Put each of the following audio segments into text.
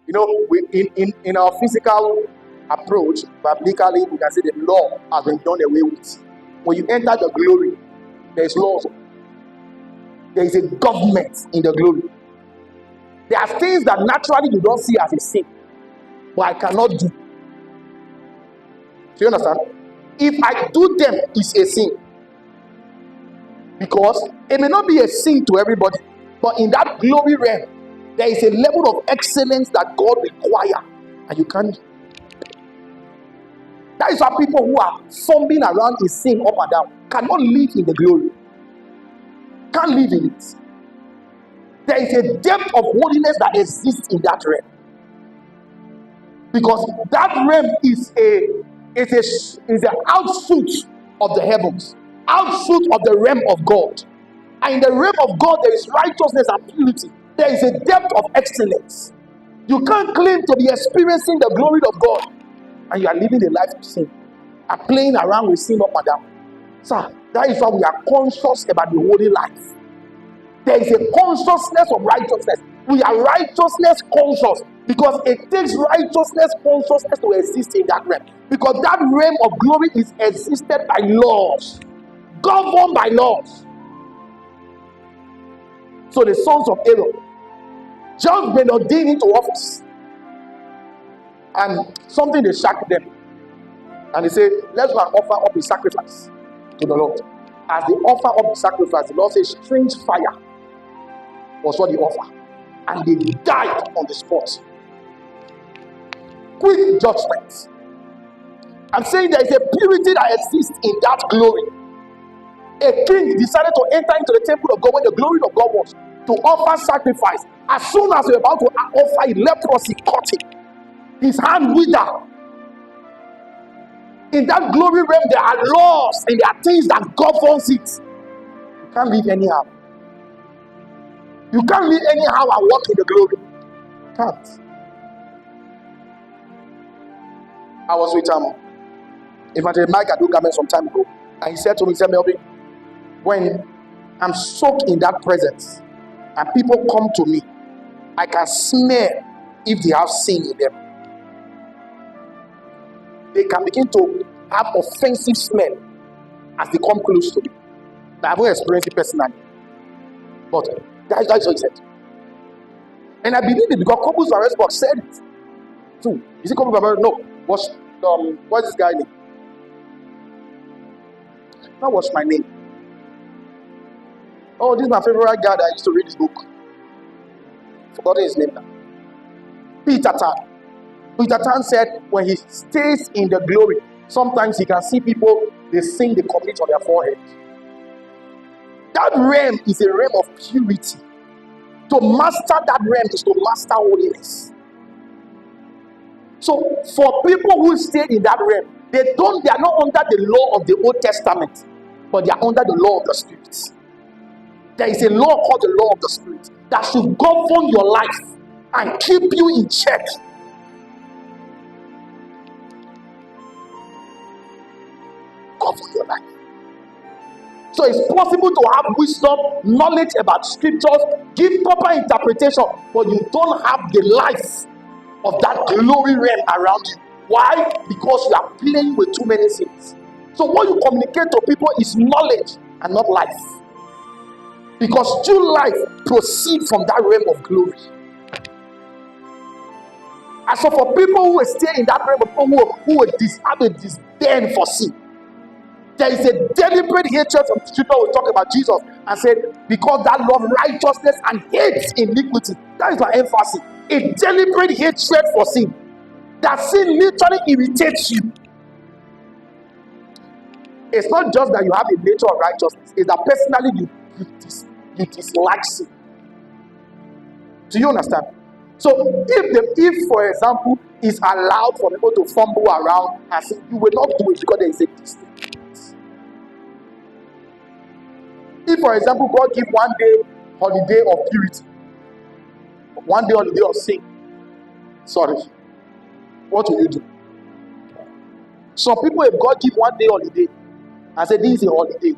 You know, in our physical approach, biblically, we can say the law has been done away with. When you enter the glory, there is laws. There is a government in the glory. There are things that naturally you don't see as a sin, but I cannot do. Do you understand? If I do them, it's a sin. Because it may not be a sin to everybody, but in that glory realm, there is a level of excellence that God requires, and you can't. That is why people who are fumbling around in sin up and down cannot live in the glory. Can't live in it. There is a depth of holiness that exists in that realm. Because that realm is an outsuit of the heavens, outsuit of the realm of God. And in the realm of God, there is righteousness and purity. There is a depth of excellence. You can't claim to be experiencing the glory of God and you are living a life of sin and playing around with sin up and down. Sir, that is why we are conscious about the holy life. There is a consciousness of righteousness. We are righteousness conscious because it takes righteousness consciousness to exist in that realm. Because that realm of glory is existed by laws, governed by laws. So the sons of Aaron just been ordained into office, and something they shacked them, and they said, "Let's go and offer up a sacrifice to the Lord." As they offer up the sacrifice, the Lord says, "Strange fire was what they offer," and they died on the spot. Quick judgment. I'm saying there is a purity that exists in that glory. A king decided to enter into the temple of God when the glory of God was to offer sacrifice. As soon as they were about to offer it, leprosy caught him. His hand withered. In that glory realm, there are laws and there are things that governs it. You can't live anyhow. You can't live anyhow and walk in the glory. You can't. I was with Evangelist Mike Adugame some time ago, and he said to me, he said, "Melvin, when I'm soaked in that presence and people come to me, I can smell if they have sin in them. They can begin to have offensive smell as they come close to me. I haven't experienced it personally, but that's what he said. And I believe it because Kobus Varesburg said it too. Is it Kobus Varesburg? No. What's this guy name? That was my name. Oh, this is my favorite guy that I used to read his book. Forgotten his name now. Peter Tan. Peter Tan said when he stays in the glory, sometimes he can see people, they sing the commit on their forehead. That realm is a realm of purity. To master that realm is to master holiness. So for people who stay in that realm, they are not under the law of the Old Testament, but they are under the law of the Spirit. There is a law called the law of the Spirit that should govern your life and keep you in check. Govern your life. So it's possible to have wisdom, knowledge about scriptures, give proper interpretation, but you don't have the life of that glory realm around you. Why? Because you are playing with too many things. So what you communicate to people is knowledge and not life. Because true life proceeds from that realm of glory. And so for people who will stay in that realm of who will have a disdain for sin, there is a deliberate hatred. From scripture will talk about Jesus and said, because that love righteousness and hates iniquity. That is my emphasis. A deliberate hatred for sin. That sin literally irritates you. It's not just that you have a nature of righteousness, it's that personally you dislike sin. Do you understand? So if for example, it's allowed for people to fumble around and sin, you will not do it because there is a distance. If for example, God give one day holiday of purity, one day holiday of sin, sorry, what will you do? Some people, if God give one day holiday and say this is a holiday,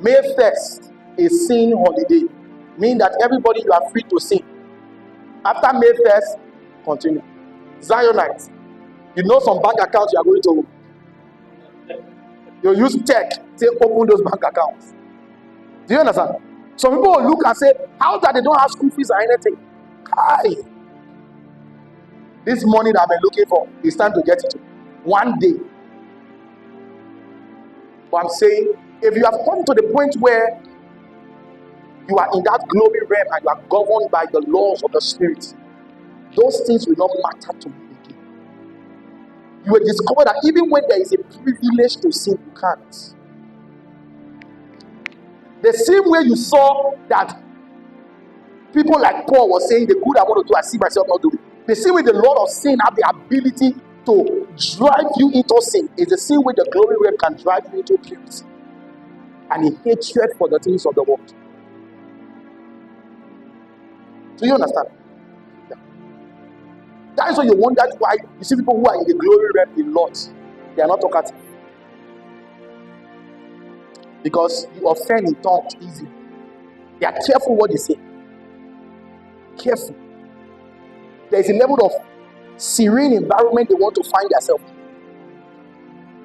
May 1st is sin holiday, meaning that everybody you are free to sin. After May 1st, Continue. Zionites. You know some bank accounts you are going to. You use tech to open those bank accounts. Do you understand? Some people will look and say, how that they don't have school fees or anything? Aye. This money that I've been looking for, it's time to get it. One day. But I'm saying, if you have come to the point where you are in that glory realm and you are governed by the laws of the Spirit, those things will not matter to you again. You will discover that even when there is a privilege to sin, you can't. The same way you saw that people like Paul was saying, the good I want to do, I see myself not doing. The same way the Lord of sin have the ability to drive you into sin is the same way the glory realm can drive you into purity and a hatred for the things of the world. Do you understand? Yeah. That is why you wonder why you see people who are in the glory realm a lot, they are not talkative. Because you offend in tongues easily. They are careful what they say. Careful. There is a level of serene environment they want to find themselves.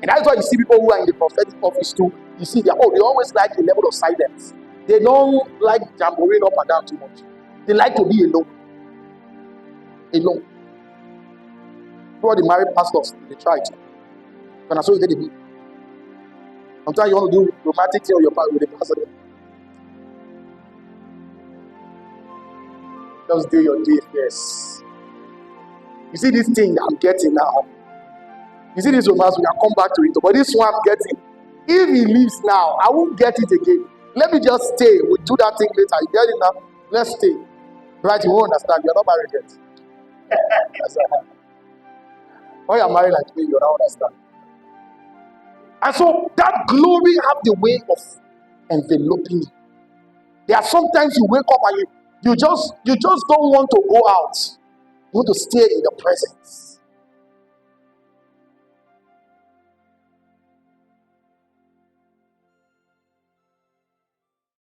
And that's why you see people who are in the prophetic office too. You see, they always like a level of silence. They don't like jamboring up and down too much. They like to be alone. Alone. All the married pastors, they try to. When I saw you, they did. Sometimes you want to do romantic thing with the pastor. Just do your day first. You see this thing that I'm getting now. You see this romance, we can come back to it. But this one I'm getting. If he leaves now, I won't get it again. Let me just stay. We'll do that thing later. You get it now? Let's stay. Right? You won't understand. You're not married yet. When you're married like me, you don't understand. And so that glory have the way of enveloping you. There are sometimes you wake up and you just don't want to go out. You want to stay in the presence.